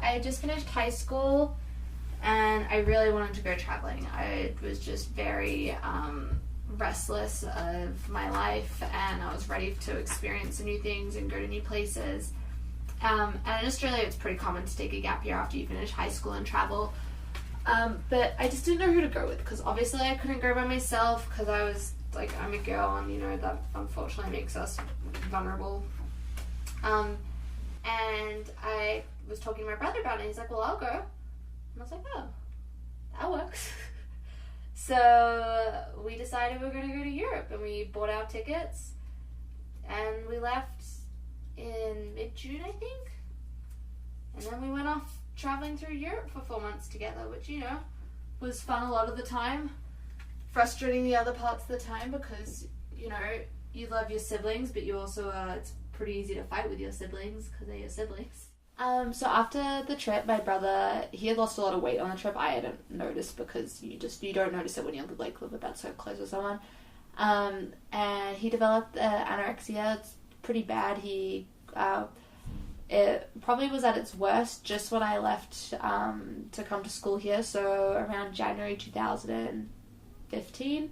I just finished high school and I really wanted to go traveling. I was just very restless of my life, and I was ready to experience new things and go to new places. And in Australia, it's pretty common to take a gap year after you finish high school and travel. But I just didn't know who to go with, because obviously I couldn't go by myself because I was like, I'm a girl, and you know that unfortunately makes us vulnerable. And I was talking to my brother about it, and he's like, well, I'll go. And I was like, oh, that works. So we decided we were going to go to Europe, and we bought our tickets, and we left in mid-June, I think. And then we went off traveling through Europe for 4 months together, which, you know, was fun a lot of the time. Frustrating the other parts of the time because, you know, you love your siblings, but you also, it's pretty easy to fight with your siblings because they're your siblings. So after the trip, my brother, he had lost a lot of weight on the trip. I hadn't noticed because you don't notice it when you like live about so close with someone. And he developed anorexia. It's pretty bad. It probably was at its worst just when I left to come to school here, so around January 2015.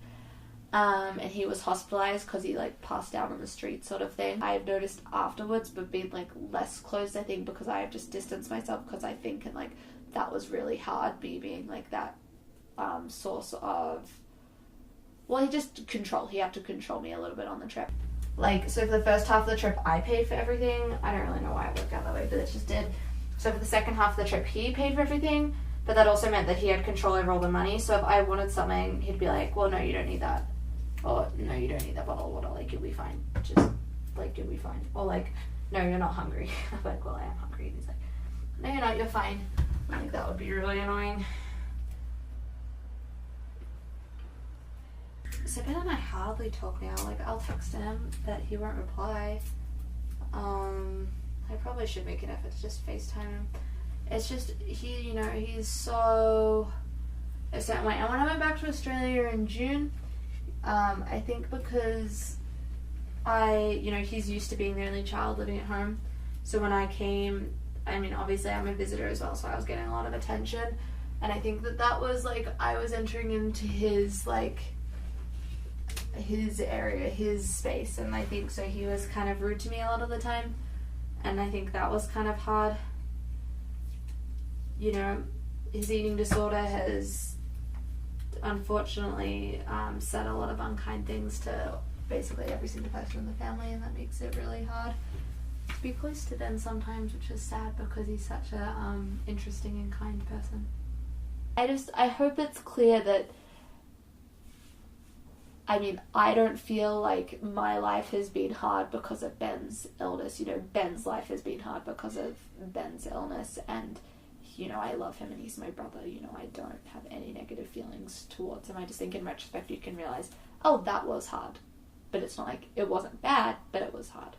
And he was hospitalized because he like passed out on the street sort of thing. I've noticed afterwards, but being like less close, I think, because I've just distanced myself, because I think and like that was really hard, being like that source of, well, he had to control me a little bit on the trip. Like, so for the first half of the trip, I paid for everything. I don't really know why it worked out that way, but it just did. So for the second half of the trip, he paid for everything, but that also meant that he had control over all the money. So if I wanted something, he'd be like, well, no, you don't need that. Or, no, you don't need that bottle of water. Like, you'll be fine. Just, like, you'll be fine. Or, like, no, you're not hungry. I'm like, well, I am hungry. And he's like, no, you're not. You're fine. I think that would be really annoying. So Ben and I hardly talk now. Like, I'll text him, but he won't reply. I probably should make an effort to just FaceTime him. It's just, he's so a certain way. And when I went back to Australia in June, I think because he's used to being the only child living at home. So when I came, I mean, obviously I'm a visitor as well, so I was getting a lot of attention. And I think that was, like, I was entering into his, like, his area, his space, and I think so he was kind of rude to me a lot of the time, and I think that was kind of hard. You know, his eating disorder has unfortunately said a lot of unkind things to basically every single person in the family, and that makes it really hard to be close to Ben sometimes, which is sad because he's such a interesting and kind person. I hope it's clear that, I mean, I don't feel like my life has been hard because of Ben's illness. You know, Ben's life has been hard because of Ben's illness, and, you know, I love him and he's my brother. You know, I don't have any negative feelings towards him. I just think in retrospect you can realize, oh, that was hard. But it's not like, it wasn't bad, but it was hard.